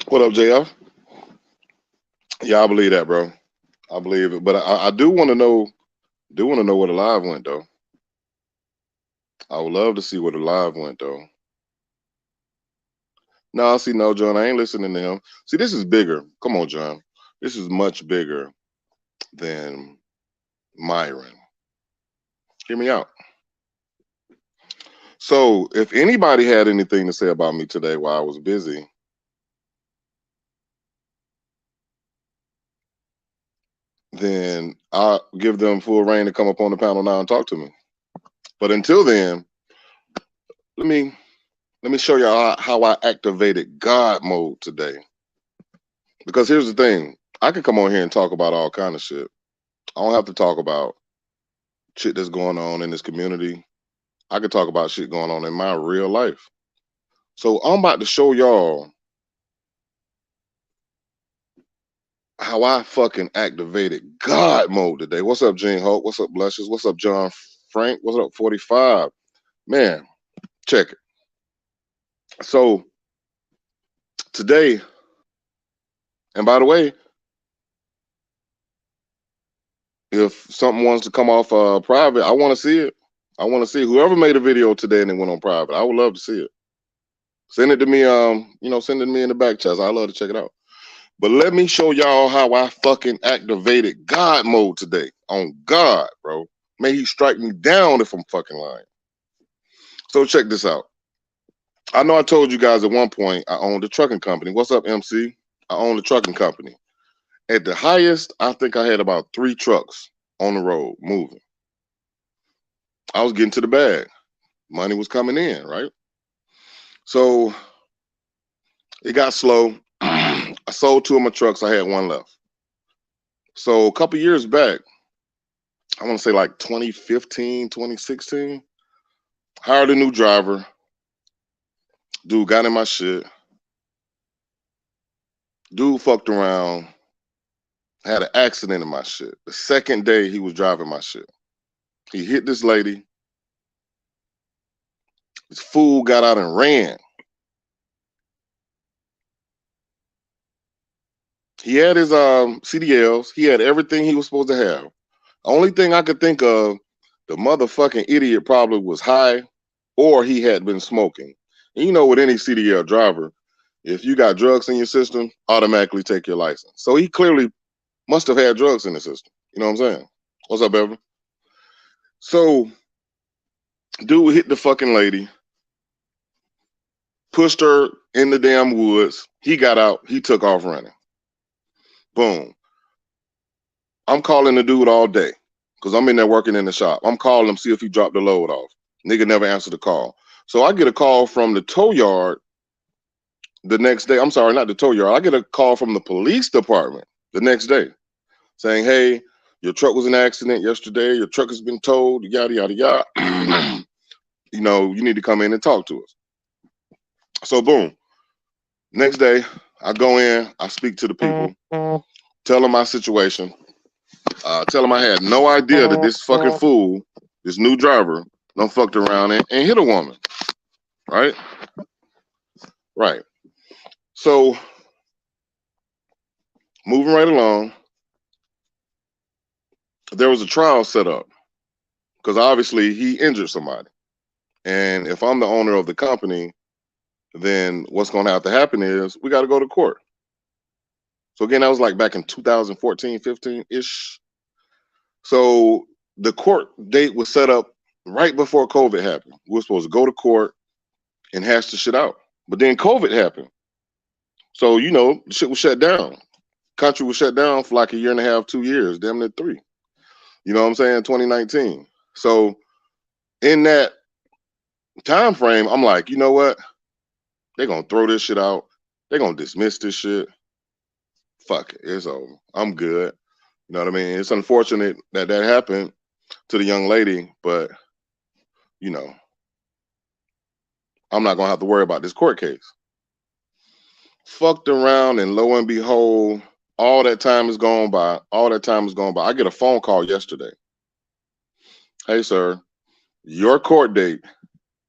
What up, JF? Yeah, I believe that, bro. I believe it, but I do want to know. Do want to know where the live went though. I would love to see where the live went though. No, see, no, John. I ain't listening to him. See, this is bigger. Come on, John. This is much bigger than Myron. Hear me out. So, if anybody had anything to say about me today while I was busy, then I'll give them full reign to come up on the panel now and talk to me. But until then, let me let me show y'all how I activated God mode today. Because here's the thing, I could come on here and talk about all kind of shit. I don't have to talk about shit that's going on in this community. I could talk about shit going on in my real life. So I'm about to show y'all how I fucking activated God mode today. What's up, Gene Hope? What's up, Blushes? What's up, John Frank? What's up, 45? Man, check it. So today, and by the way, if something wants to come off private, I want to see it. I want to see whoever made a video today and it went on private. I would love to see it. Send it to me. Send it to me in the back chat. I love to check it out. But let me show y'all how I fucking activated God mode today. On God, bro. May he strike me down if I'm fucking lying. So check this out. I know I told you guys at one point I owned a trucking company. What's up, MC? I owned a trucking company. At the highest, I think I had about 3 trucks on the road moving. I was getting to the bag. Money was coming in, right? So it got slow. I sold 2 of my trucks. I had 1 left. So a couple years back, I want to say like 2015, 2016, hired a new driver. Dude got in my shit. Dude fucked around, had an accident in my shit. The second day he was driving my shit. He hit this lady. This fool got out and ran. He had his CDLs. He had everything he was supposed to have. Only thing I could think of, the motherfucking idiot probably was high or he had been smoking. And you know, with any CDL driver, if you got drugs in your system, automatically take your license. So he clearly must have had drugs in the system. You know what I'm saying? What's up, Evan? So, dude hit the fucking lady, pushed her in the damn woods. He got out. He took off running. Boom. I'm calling the dude all day because I'm in there working in the shop. I'm calling him, see if he dropped the load off. Nigga never answered the call. So I get a call from the tow yard the next day. I'm sorry, not the tow yard. I get a call from the police department the next day saying, hey, your truck was in an accident yesterday. Your truck has been towed, yada, yada, yada. You need to come in and talk to us. So boom. Next day, I go in, I speak to the people, tell them my situation, tell them I had no idea that this fucking fool, this new driver, done fucked around and hit a woman. Right? Right. So moving right along, there was a trial set up because obviously he injured somebody. And if I'm the owner of the company, then what's going to have to happen is we got to go to court. So again, that was like back in 2014, 15-ish. So the court date was set up right before COVID happened. We were supposed to go to court and hash the shit out. But then COVID happened. So, the shit was shut down. Country was shut down for like a year and a half, 2 years, damn near 3. You know what I'm saying? 2019. So in that time frame, I'm like, you know what? They're going to throw this shit out. They're going to dismiss this shit. Fuck it. It's over. I'm good. You know what I mean? It's unfortunate that happened to the young lady, but, I'm not going to have to worry about this court case. Fucked around, and lo and behold, all that time is gone by. I get a phone call yesterday. Hey, sir, your court date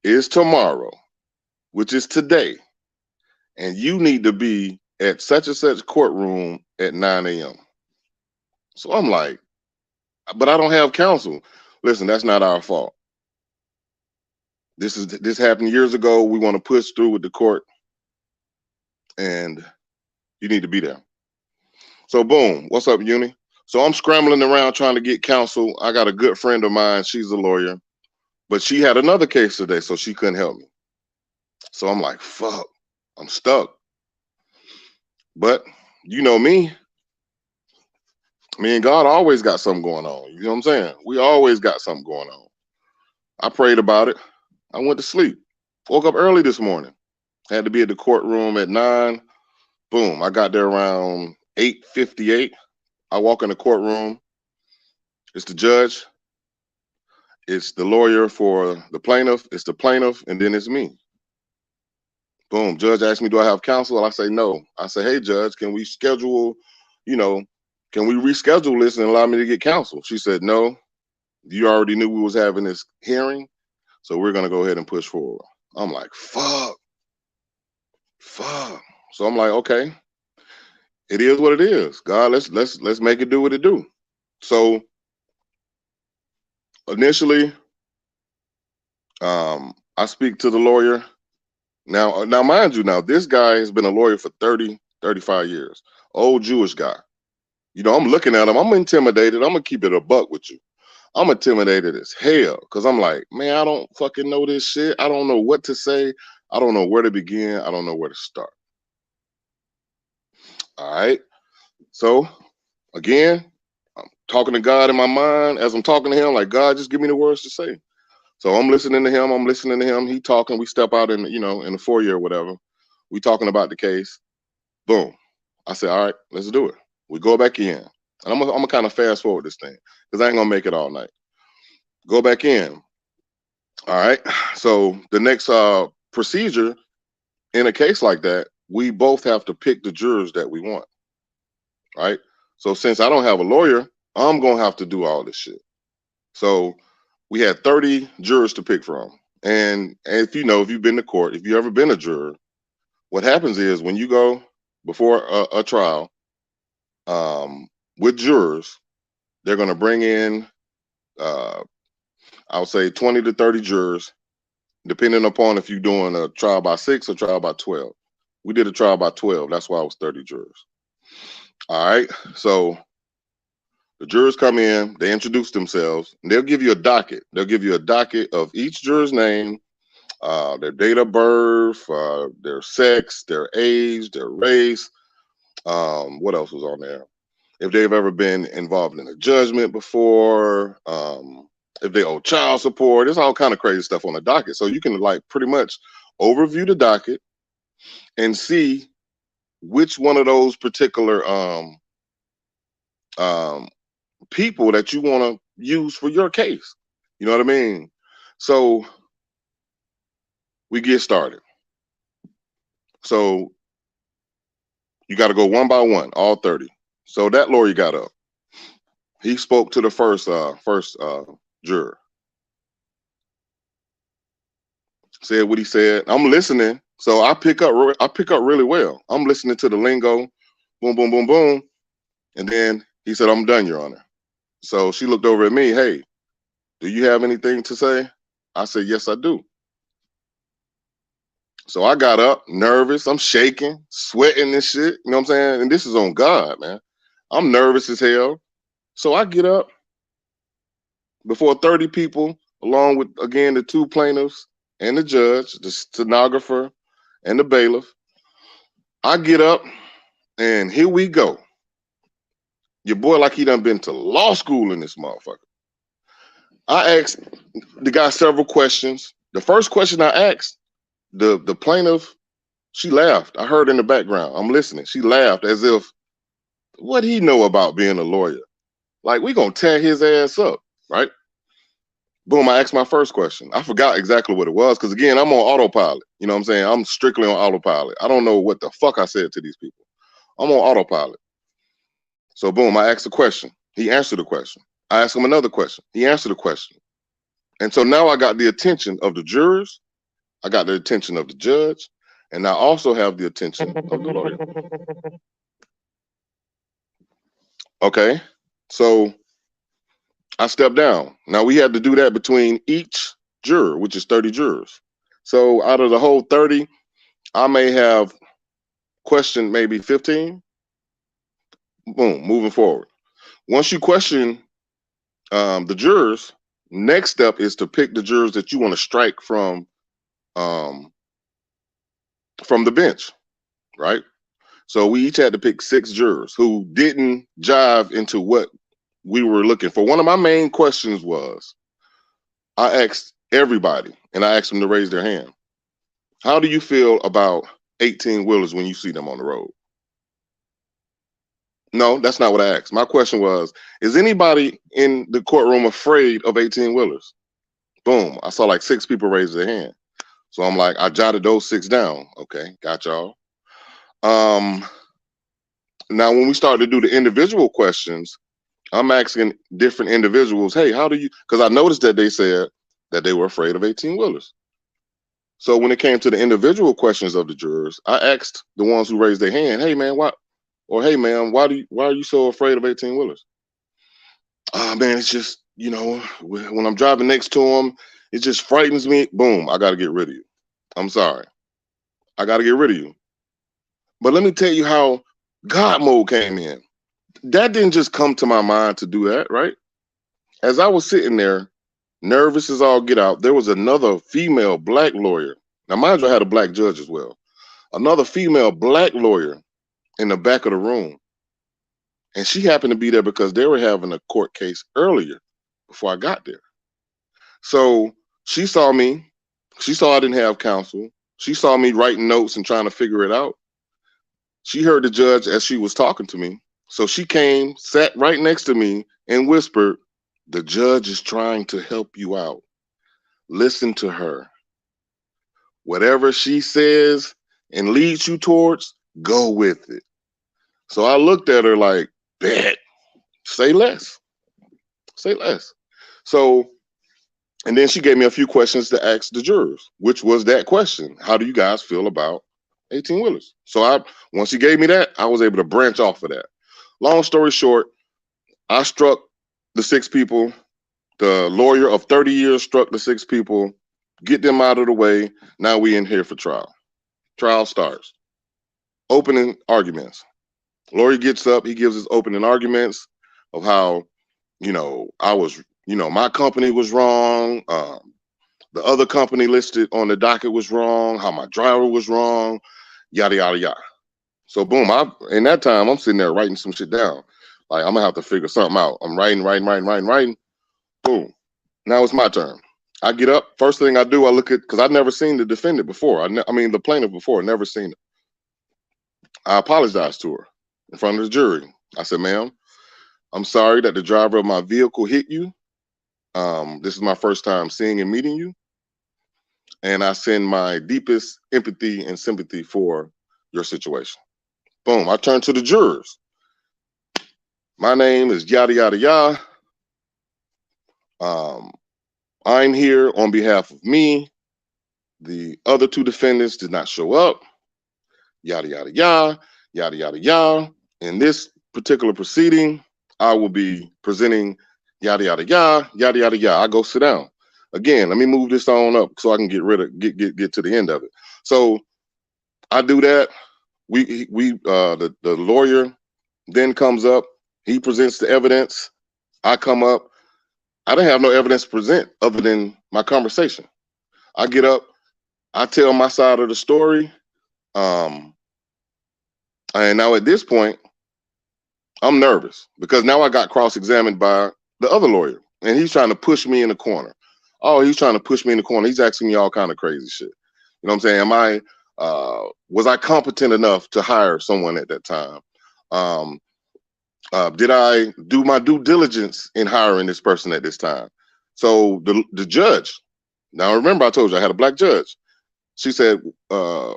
is tomorrow, which is today, and you need to be at such and such courtroom at 9 a.m. So I'm like, but I don't have counsel. Listen, that's not our fault. This happened years ago. We want to push through with the court, and you need to be there. So boom, what's up, Uni? So I'm scrambling around trying to get counsel. I got a good friend of mine. She's a lawyer, but she had another case today, so she couldn't help me. So I'm like, fuck, I'm stuck. But you know me and God always got something going on. You know what I'm saying? We always got something going on. I prayed about it. I went to sleep. Woke up early this morning. Had to be at the courtroom at 9. Boom, I got there around 8:58. I walk in the courtroom. It's the judge. It's the lawyer for the plaintiff. It's the plaintiff, and then it's me. Boom. Judge asked me, do I have counsel? I say no. I say, hey, judge, can we schedule, can we reschedule this and allow me to get counsel? She said, no, you already knew we was having this hearing, so we're going to go ahead and push forward. I'm like, fuck. So I'm like, okay, it is what it is. God, let's make it do what it do. So initially, I speak to the lawyer. Now, mind you, this guy has been a lawyer for 30, 35 years. Old Jewish guy. I'm looking at him. I'm intimidated. I'm going to keep it a buck with you. I'm intimidated as hell because I'm like, man, I don't fucking know this shit. I don't know what to say. I don't know where to begin. I don't know where to start. All right. So, again, I'm talking to God in my mind as I'm talking to him, like, God, just give me the words to say. So I'm listening to him. He talking. We step out in the foyer or whatever. We talking about the case. Boom. I said, all right, let's do it. We go back in. And I'm gonna kind of fast forward this thing because I ain't gonna make it all night. Go back in. All right. So the next procedure in a case like that, we both have to pick the jurors that we want. Right. So since I don't have a lawyer, I'm gonna have to do all this shit. So we had 30 jurors to pick from. And if you've been to court, if you've ever been a juror, what happens is when you go before a trial with jurors, they're going to bring in, I'll say 20 to 30 jurors, depending upon if you're doing a trial by 6 or trial by 12. We did a trial by 12. That's why it was 30 jurors. All right. So the jurors come in, they introduce themselves, and they'll give you a docket. They'll give you a docket of each juror's name, their date of birth, their sex, their age, their race. What else was on there? If they've ever been involved in a judgment before, if they owe child support, there's all kind of crazy stuff on the docket. So you can pretty much overview the docket and see which one of those particular people that you want to use for your case. You know what I mean? So we get started. So you got to go one by one, all 30. So that lawyer got up. He spoke to the first juror. Said what he said. I'm listening. So I pick up really well. I'm listening to the lingo. Boom, boom, boom, boom. And then he said, I'm done, Your Honor. So she looked over at me. Hey, do you have anything to say? I said, yes, I do. So I got up, nervous. I'm shaking, sweating and shit. You know what I'm saying? And this is on God, man. I'm nervous as hell. So I get up before 30 people, along with, again, the 2 plaintiffs and the judge, the stenographer and the bailiff. I get up and here we go. Your boy like he done been to law school in this motherfucker. I asked the guy several questions. The first question I asked, the plaintiff, she laughed. I heard in the background. I'm listening. She laughed as if, what he know about being a lawyer? Like, we gonna tear his ass up, right? Boom, I asked my first question. I forgot exactly what it was because, again, I'm on autopilot. You know what I'm saying? I'm strictly on autopilot. I don't know what the fuck I said to these people. I'm on autopilot. So, boom, I asked a question. He answered the question. I asked him another question. He answered the question. And so now I got the attention of the jurors. I got the attention of the judge. and I also have the attention of the lawyer. Okay, so I stepped down. Now we had to do that between each juror, which is 30 jurors. So out of the whole 30, I may have questioned maybe 15. Boom, moving forward. Once you question the jurors, next step is to pick the jurors that you want to strike um, from the bench, right? So we each had to pick 6 jurors who didn't jive into what we were looking for. One of my main questions was I asked everybody, and I asked them to raise their hand. How do you feel about 18 wheelers when you see them on the road? No, that's not what I asked. My question was, is anybody in the courtroom afraid of 18 wheelers? Boom. I saw like 6 people raise their hand. So I'm like, I jotted those 6 down. Okay, got y'all. Now, when we start to do the individual questions, I'm asking different individuals, hey, how do you, because I noticed that they said that they were afraid of 18 wheelers. So when it came to the individual questions of the jurors, I asked the ones who raised their hand, hey man, why, or hey man, why are you so afraid of 18 wheelers? Man, it's just, when I'm driving next to them, it just frightens me. Boom, I got to get rid of you. I'm sorry. I got to get rid of you. But let me tell you how God mode came in. That didn't just come to my mind to do that, right? As I was sitting there, nervous as all get out, there was another female black lawyer. Now, mind you, I had a black judge as well. Another female black lawyer in the back of the room. And she happened to be there because they were having a court case earlier before I got there. So she saw me. She saw I didn't have counsel. She saw me writing notes and trying to figure it out. She heard the judge as she was talking to me. So she came, sat right next to me and whispered, the judge is trying to help you out. Listen to her. Whatever she says and leads you towards, go with it. So I looked at her like, bet, say less. Say less. So, and then she gave me a few questions to ask the jurors, which was that question. How do you guys feel about 18 wheelers? So once she gave me that, I was able to branch off of that. Long story short, I struck the 6 people. The lawyer of 30 years struck the 6 people, get them out of the way. Now we in here for trial. Trial starts. Opening arguments. Lawyer gets up, he gives his opening arguments of how, I was, my company was wrong. The other company listed on the docket was wrong, how my driver was wrong, yada, yada, yada. So boom, in that time, I'm sitting there writing some shit down. Like, I'm gonna have to figure something out. I'm writing. Boom. Now it's my turn. I get up. First thing I do, I look at, because I've never seen the defendant before. The plaintiff before, never seen it. I apologized to her in front of the jury. I said, ma'am, I'm sorry that the driver of my vehicle hit you. This is my first time seeing and meeting you. And I send my deepest empathy and sympathy for your situation. Boom. I turn to the jurors. My name is yada, yada, yada. I'm here on behalf of me. The other 2 defendants did not show up. Yada, yada, yada, yada, yada, yada. In this particular proceeding, I will be presenting yada, yada, yada, yada, yada, yada. I go sit down. Again, let me move this on up so I can get to the end of it. So I do that. The lawyer then comes up. He presents the evidence. I come up. I didn't have no evidence to present other than my conversation. I get up. I tell my side of the story. And now at this point, I'm nervous because now I got cross-examined by the other lawyer, and he's trying to push me in the corner. Oh, he's trying to push me in the corner. He's asking me all kind of crazy shit. You know what I'm saying? Was I competent enough to hire someone at that time? Did I do my due diligence in hiring this person at this time? So the judge, now remember I told you I had a black judge. She said, jurors,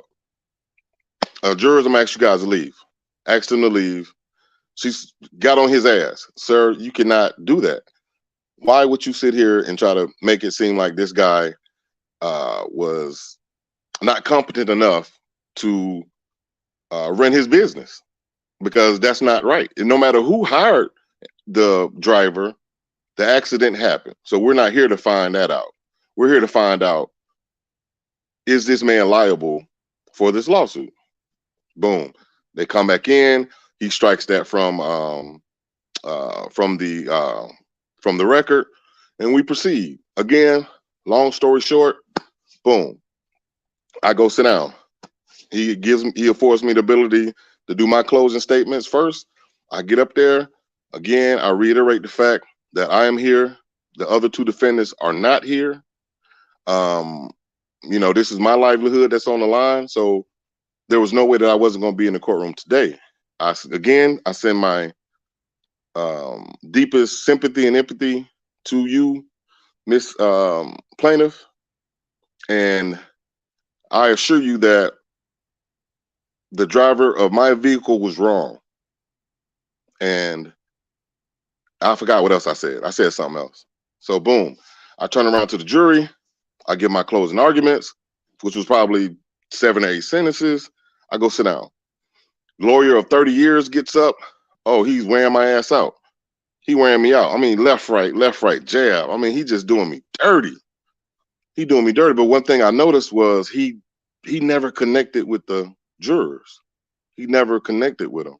I'm gonna ask you guys to leave. Asked them to leave. She got on his ass. Sir, you cannot do that. Why would you sit here and try to make it seem like this guy was not competent enough to run his business, because that's not right. And no matter who hired the driver, the accident happened. So we're not here to find that out. We're here to find out, is this man liable for this lawsuit? Boom. They come back in. He strikes that from the record, and we proceed. Again, long story short, boom. I go sit down. He affords me the ability to do my closing statements first. I get up there. Again, I reiterate the fact that I am here. The other two defendants are not here. This is my livelihood that's on the line. So there was no way that I wasn't going to be in the courtroom today. I send my deepest sympathy and empathy to you, Miss Plaintiff. And I assure you that the driver of my vehicle was wrong. And I forgot what else I said. I said something else. So boom, I turn around to the jury. I give my closing arguments, which was probably 7 or 8 sentences. I go sit down. Lawyer of 30 years gets up. Oh, he's wearing my ass out. He wearing me out. I mean, left, right, jab. I mean, he just doing me dirty. He doing me dirty. But one thing I noticed was he never connected with the jurors. He never connected with them.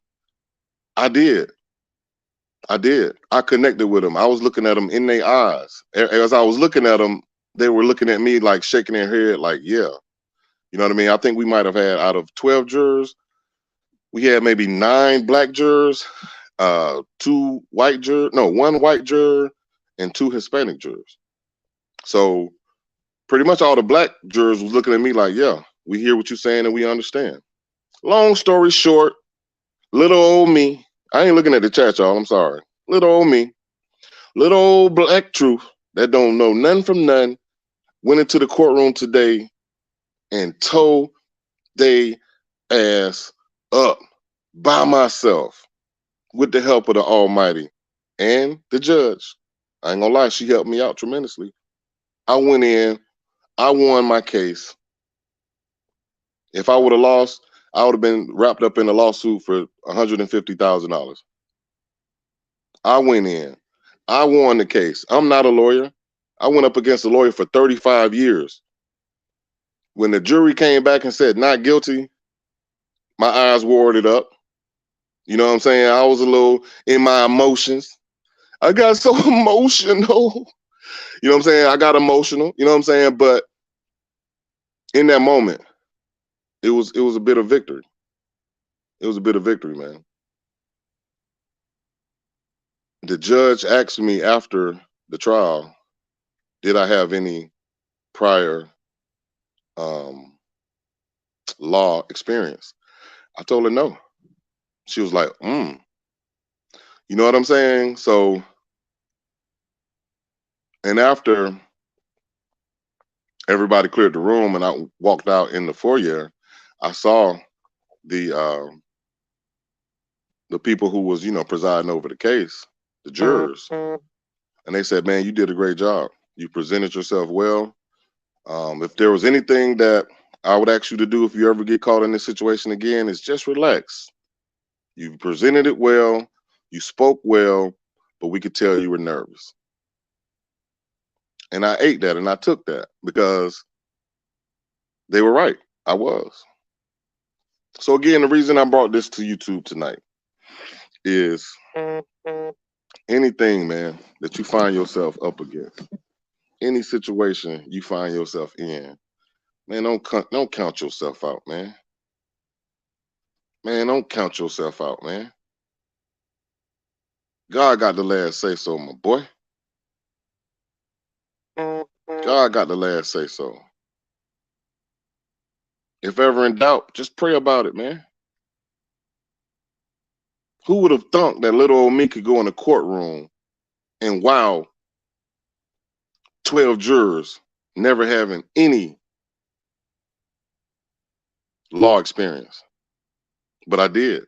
I did. I connected with them. I was looking at them in their eyes. As I was looking at them, they were looking at me like shaking their head like, yeah. You know what I mean? I think we might have had, out of 12 jurors, we had maybe 9 black jurors, 1 white juror, and 2 Hispanic jurors. So pretty much all the black jurors was looking at me like, yeah, we hear what you're saying and we understand. Long story short, little old me, I ain't looking at the chat, y'all, I'm sorry. Little old me, little old black truth that don't know none from none, went into the courtroom today and tore they ass up by myself with the help of the Almighty and the judge. I ain't gonna lie, she helped me out tremendously. I went in, I won my case. If I would have lost, I would have been wrapped up in a lawsuit for $150,000. I went in, I won the case. I'm not a lawyer. I went up against a lawyer for 35 years. When the jury came back and said not guilty, my eyes watered up. You know what I'm saying? I was a little in my emotions. I got so emotional. You know what I'm saying? I got emotional. You know what I'm saying? But in that moment, it was a bit of victory. It was a bit of victory, man. The judge asked me after the trial, did I have any prior law experience? I told her no. She was like, You know what I'm saying? So, and after everybody cleared the room and I walked out in the foyer, I saw the people who was, presiding over the case, the jurors, and they said, man, you did a great job. You presented yourself well. If there was anything that I would ask you to do if you ever get caught in this situation again, is just relax. You presented it well, you spoke well, but we could tell you were nervous. And I ate that and I took that because they were right. I was. So again, the reason I brought this to YouTube tonight is anything, man, that you find yourself up against, any situation you find yourself in, man, don't count yourself out, man. Man, don't count yourself out, man. God got the last say so, my boy. God got the last say so. If ever in doubt, just pray about it, man. Who would have thought that little old me could go in a courtroom and wow, 12 jurors never having any law experience? But I did.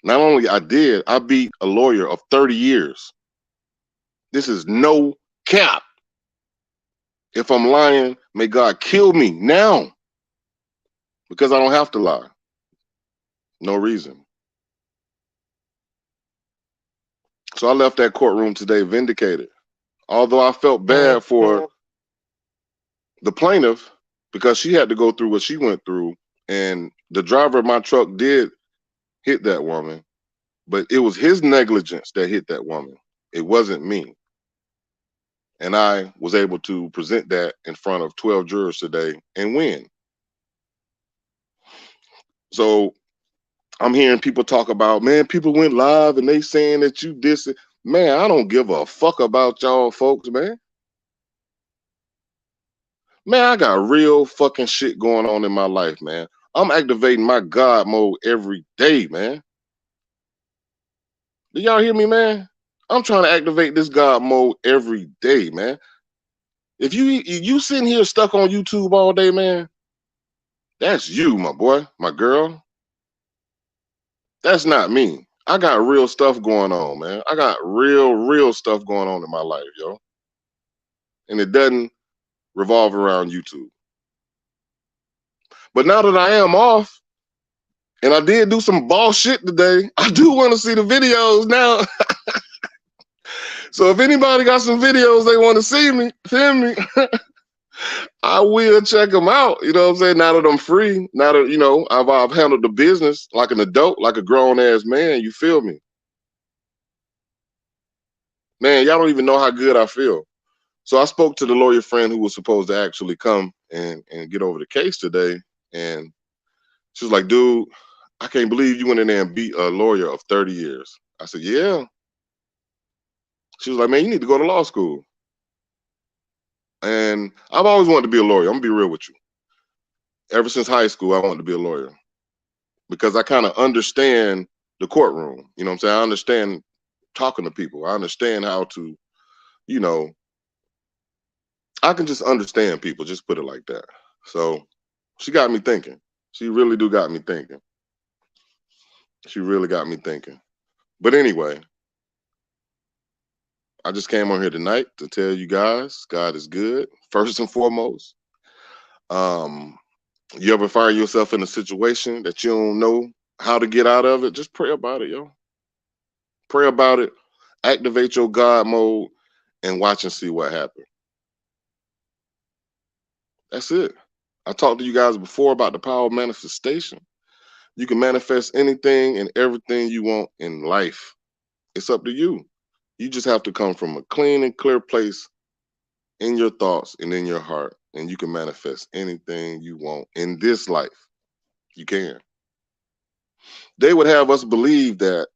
Not only I did, I beat a lawyer of 30 years. This is no cap. If I'm lying, may God kill me now. because I don't have to lie. No reason. So I left that courtroom today vindicated. Although I felt bad for the plaintiff because she had to go through what she went through, and the driver of my truck did hit that woman, but it was his negligence that hit that woman. It wasn't me. And I was able to present that in front of 12 jurors today and win. So I'm hearing people talk about, man, people went live and they saying that you this. Man, I don't give a fuck about y'all folks, man. Man, I got real fucking shit going on in my life, man. I'm activating my God mode every day, man. Do y'all hear me, man? I'm trying to activate this God mode every day, man. If you sitting here stuck on YouTube all day, man, that's you, my boy, my girl. That's not me. I got real stuff going on, man. I got real stuff going on in my life, yo. And it doesn't revolve around YouTube. But now that I am off, and I did do some boss shit today, I do want to see the videos now. So if anybody got some videos they want to send me, I will check them out. You know what I'm saying? Now that I'm free, now that, you know, I've handled the business like an adult, like a grown ass man, you feel me? Man, y'all don't even know how good I feel. So I spoke to the lawyer friend who was supposed to actually come and get over the case today. And she was like, dude, I can't believe you went in there and beat a lawyer of 30 years. I said, yeah. She was like, man, you need to go to law school. And I've always wanted to be a lawyer. I'm gonna be real with you. Ever since high school, I wanted to be a lawyer because I kind of understand the courtroom. You know what I'm saying? I understand talking to people. I understand how to, you know, I can just understand people, just put it like that. So she got me thinking. She really do got me thinking. She really got me thinking. But anyway, I just came on here tonight to tell you guys God is good, first and foremost. Um, you ever find yourself in a situation that you don't know how to get out of it? Just pray about it, yo. Pray about it. Activate your God mode and watch and see what happens. That's it. I talked to you guys before about the power of manifestation. You can manifest anything and everything you want in life. It's up to you. You just have to come from a clean and clear place in your thoughts and in your heart, and you can manifest anything you want in this life. You can. They would have us believe that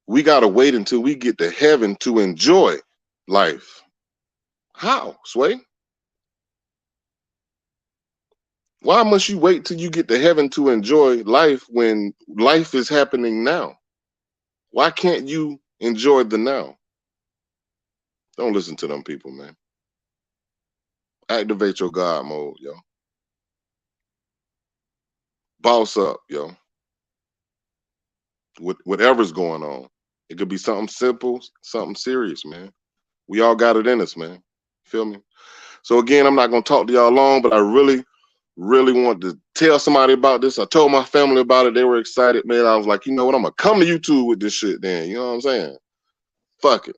we got to wait until we get to heaven to enjoy life. How, Sway? Why must you wait till you get to heaven to enjoy life when life is happening now? Why can't you enjoy the now? Don't listen to them people, man. Activate your God mode, yo. Boss up, yo. Whatever's going on. It could be something simple, something serious, man. We all got it in us, man. Feel me? So again, I'm not gonna talk to y'all long, but I really want to tell somebody about this. I told my family about it. They were excited, man. I was like, you know what? I'm gonna come to YouTube with this shit then. You know what I'm saying? Fuck it.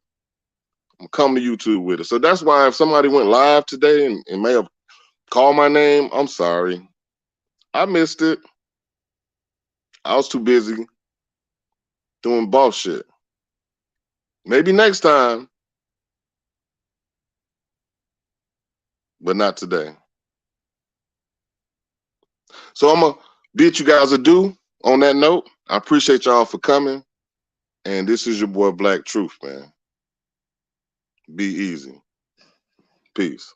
I'm gonna come to YouTube with it. So that's why if somebody went live today and may have called my name, I'm sorry. I missed it. I was too busy doing boss shit. Maybe next time, but not today. So I'm gonna bid you guys adieu on that note. I appreciate y'all for coming. And this is your boy Black Truth, man. Be easy. Peace.